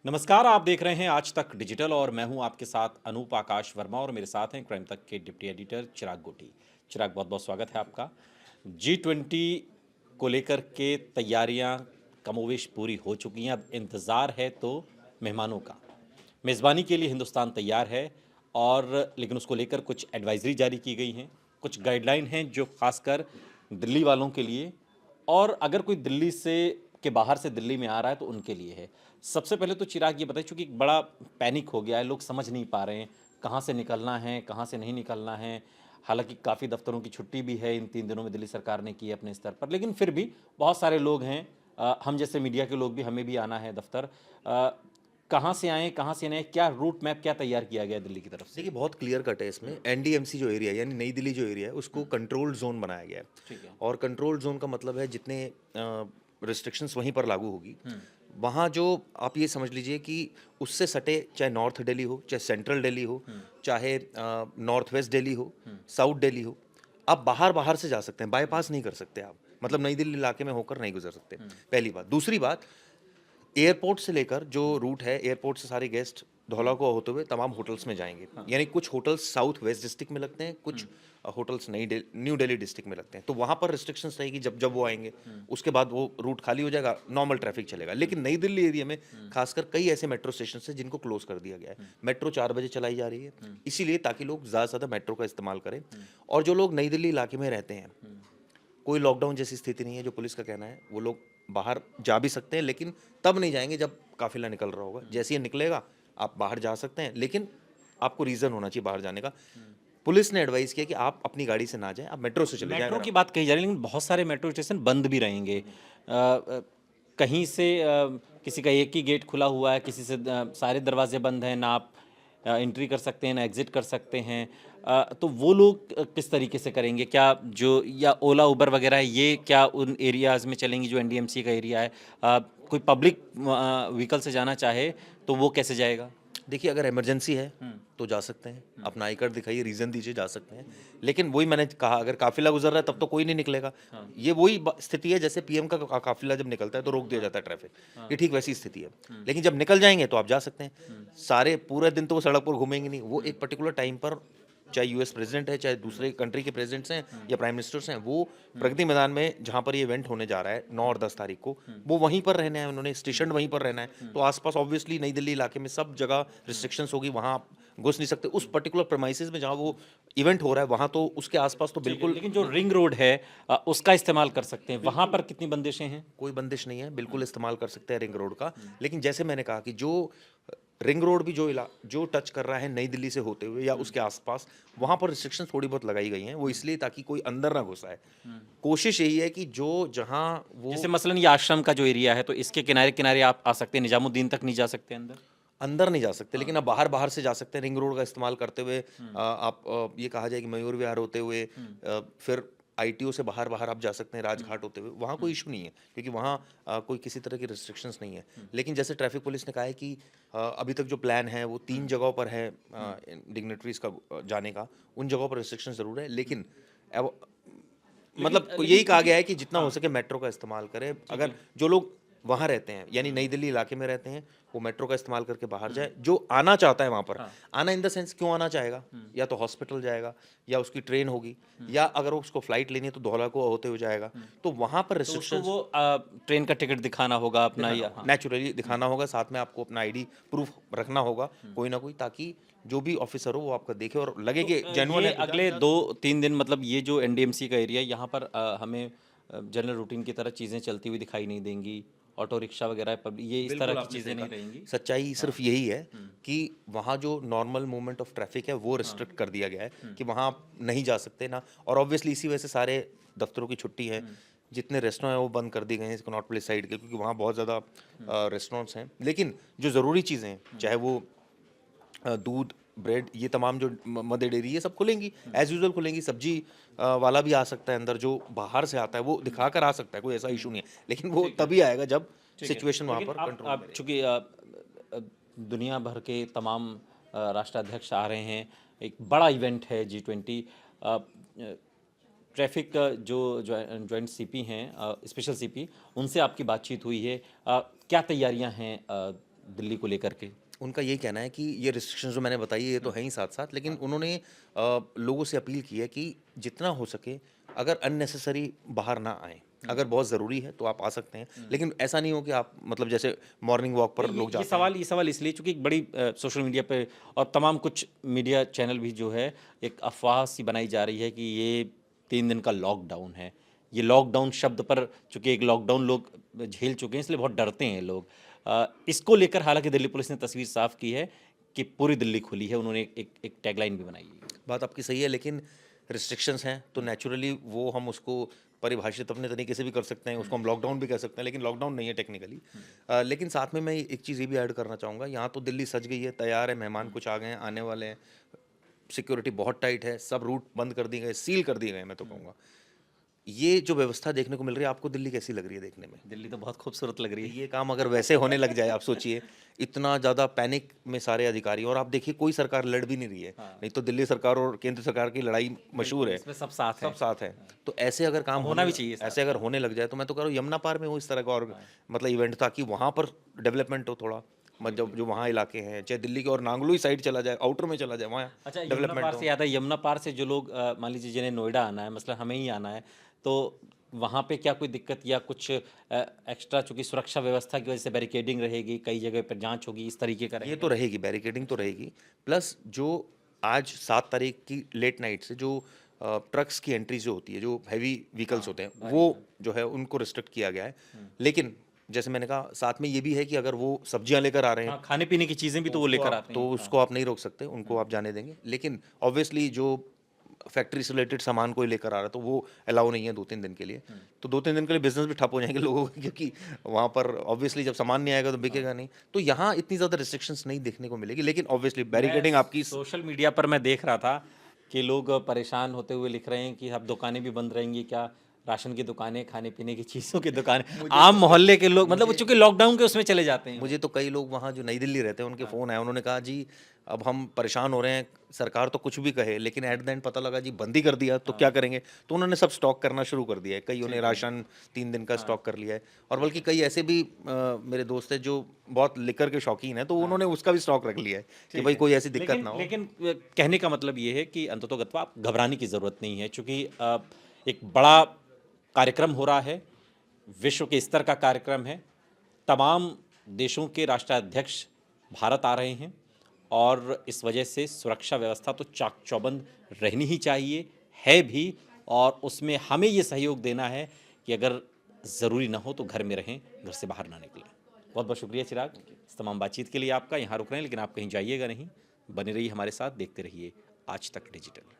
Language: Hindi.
नमस्कार, आप देख रहे हैं आज तक डिजिटल और मैं हूं आपके साथ अनूप आकाश वर्मा और मेरे साथ हैं क्राइम तक के डिप्टी एडिटर चिराग गोटी। चिराग, बहुत बहुत स्वागत है आपका। G20 को लेकर के तैयारियां कमोवेश पूरी हो चुकी हैं। अब इंतज़ार है तो मेहमानों का। मेज़बानी के लिए हिंदुस्तान तैयार है और लेकिन उसको लेकर कुछ एडवाइजरी जारी की गई हैं, कुछ गाइडलाइन हैं जो खासकर दिल्ली वालों के लिए और अगर कोई दिल्ली से के बाहर से दिल्ली में आ रहा है तो उनके लिए है। सबसे पहले तो चिराग ये बताइए, चूँकि एक बड़ा पैनिक हो गया है, लोग समझ नहीं पा रहे हैं कहाँ से निकलना है, कहाँ से नहीं निकलना है। हालांकि काफ़ी दफ्तरों की छुट्टी भी है इन 3 दिनों में दिल्ली सरकार ने की है अपने स्तर पर, लेकिन फिर भी बहुत सारे लोग हैं, हम जैसे मीडिया के लोग भी, हमें भी आना है दफ्तर। कहाँ से आएँ, कहाँ से नहीं, क्या रूट मैप क्या तैयार किया गया है दिल्ली की तरफ से? देखिए, बहुत क्लियर कट है इसमें। एनडीएमसी जो एरिया है यानी नई दिल्ली जो एरिया है उसको कंट्रोल्ड जोन बनाया गया है। ठीक है। और कंट्रोल्ड जोन का मतलब है जितने रिस्ट्रिक्शंस वहीं पर लागू होगी, वहाँ जो आप ये समझ लीजिए कि उससे सटे, चाहे नॉर्थ दिल्ली हो, चाहे सेंट्रल दिल्ली हो, चाहे नॉर्थ वेस्ट दिल्ली हो, साउथ दिल्ली हो, आप बाहर बाहर से जा सकते हैं, बाईपास नहीं कर सकते आप। मतलब नई दिल्ली इलाके में होकर नहीं गुजर सकते। पहली बात। दूसरी बात, एयरपोर्ट से लेकर जो रूट है, एयरपोर्ट से सारे गेस्ट धौला को होते हुए तमाम होटल्स में जाएंगे। यानी कुछ होटल्स साउथ वेस्ट डिस्ट्रिक्ट में लगते हैं, कुछ होटल्स न्यू दिल्ली डिस्ट्रिक्ट में लगते हैं। तो वहां पर रिस्ट्रिक्शंस रहेगी जब जब वो आएंगे। उसके बाद वो रूट खाली हो जाएगा, नॉर्मल ट्रैफिक चलेगा। लेकिन नई दिल्ली एरिया में खासकर कई ऐसे मेट्रो स्टेशन हैं जिनको क्लोज कर दिया गया है। मेट्रो 4 बजे चलाई जा रही है, इसीलिए ताकि लोग ज़्यादा से ज़्यादा मेट्रो का इस्तेमाल करें। और जो लोग नई दिल्ली इलाके में रहते हैं, कोई लॉकडाउन जैसी स्थिति नहीं है, जो पुलिस का कहना है, वो लोग बाहर जा भी सकते हैं, लेकिन तब नहीं जाएंगे जब काफिला निकल रहा होगा। जैसे ही निकलेगा आप बाहर जा सकते हैं, लेकिन आपको रीजन होना चाहिए बाहर जाने का। पुलिस ने एडवाइस किया कि आप अपनी गाड़ी से ना जाएं, आप मेट्रो से चले जाएं मेट्रो अगर की आप। बात कही जा रही है, लेकिन बहुत सारे मेट्रो स्टेशन बंद भी रहेंगे। कहीं से किसी का एक ही गेट खुला हुआ है, किसी से सारे दरवाजे बंद हैं, ना आप एंट्री कर सकते हैं ना एग्जिट कर सकते हैं। तो वो लोग किस तरीके से करेंगे? क्या जो या ओला उबर वगैरह है, ये क्या उन एरियाज़ में चलेंगी जो एनडीएमसी का एरिया है? कोई पब्लिक व्हीकल से जाना चाहे तो वो कैसे जाएगा? देखिए, अगर इमरजेंसी है तो जा सकते हैं, अपना आई कार्ड दिखाइए, रीजन दीजिए, जा सकते हैं। लेकिन वही मैंने कहा, अगर काफिला गुजर रहा है तब तो कोई नहीं निकलेगा। ये वही स्थिति है जैसे पीएम का काफिला जब निकलता है तो रोक दिया जाता है ट्रैफिक। ये ठीक वैसी स्थिति है। लेकिन जब निकल जाएंगे तो आप जा सकते हैं। सारे पूरे दिन तो वो सड़क पर घूमेंगे नहीं, वो एक पर्टिकुलर टाइम पर, चाहे यूएस प्रेसिडेंट है, चाहे दूसरे कंट्री के प्रेसिडेंट्स हैं या प्राइम मिनिस्टर्स हैं, वो प्रगति मैदान में जहां पर ये इवेंट होने जा रहा है 9 और 10 तारीख को, वो वहीं पर रहना है, उन्होंने स्टेशन वहीं पर रहना है। तो आसपास ऑब्वियसली नई दिल्ली इलाके में सब जगह रिस्ट्रिक्शंस होगी, वहां आप घुस नहीं सकते। उस पर्टिकुलर प्रेमाइसेस में जहां वो इवेंट हो रहा है, वहां तो उसके आसपास तो ठीक है, बिल्कुल लेकिन जो रिंग रोड है उसका इस्तेमाल कर सकते हैं, वहाँ पर कितनी बंदिशें हैं? कोई बंदिश नहीं है, बिल्कुल इस्तेमाल कर सकते हैं रिंग रोड का। लेकिन जैसे मैंने कहा कि जो रिंग रोड भी जो टच कर रहा है नई दिल्ली से होते हुए या उसके आसपास, वहां पर रिस्ट्रिक्शन थोड़ी बहुत लगाई गई हैं। वो इसलिए ताकि कोई अंदर ना घुस आए। कोशिश यही है कि जो जहां वो जैसे मसलन ये आश्रम का जो एरिया है, तो इसके किनारे किनारे आप आ सकते हैं, निजामुद्दीन तक नहीं जा सकते अंदर? अंदर नहीं जा सकते, लेकिन अब बाहर बाहर से जा सकते हैं। रिंग रोड का इस्तेमाल करते हुए आप ये कहा जाए कि मयूर विहार होते हुए, फिर आईटीओ से बाहर बाहर आप जा सकते हैं, राजघाट होते हुए। वहाँ कोई इशू नहीं है, क्योंकि वहाँ कोई किसी तरह की रिस्ट्रिक्शंस नहीं है। लेकिन जैसे ट्रैफिक पुलिस ने कहा है कि अभी तक जो प्लान है वो 3 जगहों पर है डिग्नेटरीज का जाने का। उन जगहों पर रिस्ट्रिक्शन जरूर है, लेकिन अब मतलब यही कहा गया है कि जितना हो सके मेट्रो का इस्तेमाल करें। अगर जो लोग वहाँ रहते हैं यानी नई दिल्ली इलाके में रहते हैं, वो मेट्रो का इस्तेमाल करके बाहर जाए। जो आना चाहता है वहाँ पर, आना इन द सेंस क्यों आना चाहेगा, या तो हॉस्पिटल जाएगा, या उसकी ट्रेन होगी, या अगर उसको फ्लाइट लेनी है तो धौला को होते हुए जाएगा। तो वहाँ पर तो उसको रिस्ट्रिक्शंस वो ट्रेन का टिकट दिखाना होगा अपना, या हाँ। नेचुरली दिखाना होगा। साथ में आपको अपना आईडी प्रूफ रखना होगा, कोई ना कोई, ताकि जो भी ऑफिसर हो वो आपका देखे और लगे कि जेन्युइन ये है। तो अगले 2-3 दिन, मतलब ये जो एनडीएमसी का एरिया, यहाँ पर हमें जनरल रूटीन की तरह चीज़ें चलती हुई दिखाई नहीं देंगी? ऑटो रिक्शा वगैरह ये इस तरह बिल्कुल की आपने चीज़ें सही नहीं कहा। रहेंगी? सच्चाई सिर्फ यही है कि वहाँ जो नॉर्मल मूवमेंट ऑफ ट्रैफिक है वो रिस्ट्रिक्ट कर दिया गया है कि वहाँ आप नहीं जा सकते ना। और ऑब्वियसली इसी वजह से सारे दफ्तरों की छुट्टी है। जितने रेस्टोरेंट हैं वो बंद कर दिए गए हैं कनॉट प्लेस साइड के, क्योंकि वहाँ बहुत ज़्यादा रेस्टोरेंट्स हैं। लेकिन जो ज़रूरी चीज़ें हैं, चाहे वो दूध, ब्रेड, ये तमाम जो मदर डेयरी, ये सब खुलेंगी, एज यूजुअल खुलेंगी। सब्जी वाला भी आ सकता है अंदर, जो बाहर से आता है वो दिखा कर आ सकता है, कोई ऐसा इशू नहीं है। लेकिन वो तभी आएगा जब ठीक है, सिचुएशन वहाँ लेकिन पर कंट्रोल में अब रहेगी। चूंकि दुनिया भर के तमाम राष्ट्राध्यक्ष आ रहे हैं, एक बड़ा इवेंट है G20। ट्रैफिक जो जॉइंट सीपी हैं, स्पेशल सीपी, उनसे आपकी बातचीत हुई है? क्या तैयारियां हैं दिल्ली को लेकर के? उनका यही कहना है कि ये रिस्ट्रिक्शंस जो मैंने बताई ये तो हैं ही साथ साथ, लेकिन उन्होंने लोगों से अपील की है कि जितना हो सके अगर अननेसेसरी बाहर ना आए, अगर बहुत ज़रूरी है तो आप आ सकते हैं, लेकिन ऐसा नहीं हो कि आप मतलब जैसे मॉर्निंग वॉक पर लोग जाते हैं। ये सवाल इसलिए चूंकि एक बड़ी सोशल मीडिया पे और तमाम कुछ मीडिया चैनल भी जो है एक अफवाह सी बनाई जा रही है कि ये 3 दिन का लॉकडाउन है। ये लॉकडाउन शब्द पर चूंकि एक लॉकडाउन लोग झेल चुके हैं इसलिए बहुत डरते हैं लोग। इसको लेकर हालांकि दिल्ली पुलिस ने तस्वीर साफ की है कि पूरी दिल्ली खुली है। उन्होंने एक टैगलाइन भी बनाई है। बात आपकी सही है, लेकिन रिस्ट्रिक्शंस हैं तो नेचुरली वो हम उसको परिभाषित अपने तरीके से भी कर सकते हैं, उसको हम लॉकडाउन भी कह सकते हैं, लेकिन लॉकडाउन नहीं है टेक्निकली। लेकिन साथ में मैं एक चीज़ ये भी ऐड करना चाहूँगा, यहाँ तो दिल्ली सज गई है, तैयार है, मेहमान कुछ आ गए हैं, आने वाले हैं, सिक्योरिटी बहुत टाइट है, सब रूट बंद कर दिए गए, सील कर दिए गए, मैं तो कहूँगा। ये जो व्यवस्था देखने को मिल रही है, आपको दिल्ली कैसी लग रही है देखने में? दिल्ली तो बहुत खूबसूरत लग रही है। ये काम अगर वैसे होने लग जाए, आप सोचिए इतना ज़्यादा पैनिक में सारे अधिकारी, और आप देखिए कोई सरकार लड़ भी नहीं रही है। नहीं तो दिल्ली सरकार और केंद्र सरकार की लड़ाई मशहूर है, इसमें सब साथ हैं। सब साथ है। तो ऐसे अगर काम होना भी चाहिए साथ। ऐसे अगर होने लग जाए तो मैं तो कह रहा हूँ यमुना पार में हो इस तरह का और मतलब इवेंट, ताकि वहाँ पर डेवलपमेंट हो थोड़ा, मतलब जो वहाँ इलाके हैं, चाहे दिल्ली के और नांगलू ही साइड चला जाए, आउटर में चला जाए, वहाँ अच्छा, यमुना डेवलपमेंट पार हो। से याद है, यमुना पार से जो लोग मान लीजिए जिन्हें नोएडा आना है, मतलब हमें ही आना है, तो वहाँ पे क्या कोई दिक्कत या कुछ एक्स्ट्रा, चूंकि सुरक्षा व्यवस्था की वजह से बैरिकेडिंग रहेगी, कई जगह पर जांच होगी, इस तरीके का ये रहेगा? तो रहेगी, बैरिकेडिंग तो रहेगी, प्लस जो आज 7 तारीख की लेट नाइट से जो ट्रक्स की एंट्री जो होती है, जो हैवी व्हीकल्स होते हैं, वो जो है उनको रिस्ट्रिक्ट किया गया है। लेकिन जैसे मैंने कहा, साथ में ये भी है कि अगर वो सब्जियां लेकर आ रहे हैं हाँ, खाने पीने की चीज़ें भी तो वो लेकर आते तो हैं। उसको आप नहीं रोक सकते, उनको आप जाने देंगे। लेकिन ऑब्वियसली जो फैक्ट्री से रिलेटेड सामान कोई लेकर आ रहा है तो वो अलाउ नहीं है 2-3 दिन के लिए। तो 2-3 दिन के लिए बिजनेस भी ठप हो जाएंगे लोगों के, क्योंकि वहाँ पर ऑब्वियसली जब सामान नहीं आएगा तो बिकेगा नहीं। तो यहाँ इतनी ज़्यादा रिस्ट्रिक्शंस नहीं देखने को मिलेगी, लेकिन ऑब्वियसली बैरिकेडिंग आपकी सोशल मीडिया पर मैं देख रहा था कि लोग परेशान होते हुए लिख रहे हैं कि अब दुकानें भी बंद रहेंगी क्या, राशन की दुकानें, खाने पीने की चीज़ों की दुकानें, आम मोहल्ले के लोग, मतलब चूंकि लॉकडाउन के उसमें चले जाते हैं। मुझे तो कई लोग वहाँ जो नई दिल्ली रहते हैं उनके फ़ोन आए, उन्होंने कहा जी अब हम परेशान हो रहे हैं, सरकार तो कुछ भी कहे, लेकिन एट द एंड पता लगा जी बंद ही कर दिया तो क्या करेंगे। तो उन्होंने सब स्टॉक करना शुरू कर दिया है, कईयों ने राशन 3 दिन का स्टॉक कर लिया है, और बल्कि कई ऐसे भी मेरे दोस्त हैं जो बहुत लिकर के शौकीन हैं, तो उन्होंने उसका भी स्टॉक रख लिया है कि भाई कोई ऐसी दिक्कत ना हो। लेकिन कहने का मतलब ये है कि अंततोगत्वा आप घबराने की ज़रूरत नहीं है, चूंकि एक बड़ा कार्यक्रम हो रहा है, विश्व के स्तर का कार्यक्रम है, तमाम देशों के राष्ट्राध्यक्ष भारत आ रहे हैं और इस वजह से सुरक्षा व्यवस्था तो चाक चौबंद रहनी ही चाहिए, है भी, और उसमें हमें ये सहयोग देना है कि अगर ज़रूरी ना हो तो घर में रहें, घर से बाहर ना निकलें। बहुत बहुत शुक्रिया चिराग, इस तमाम बातचीत के लिए आपका। यहाँ रुक रहे हैं लेकिन आप कहीं जाइएगा नहीं, बने रहिए हमारे साथ, देखते रहिए आज तक डिजिटल।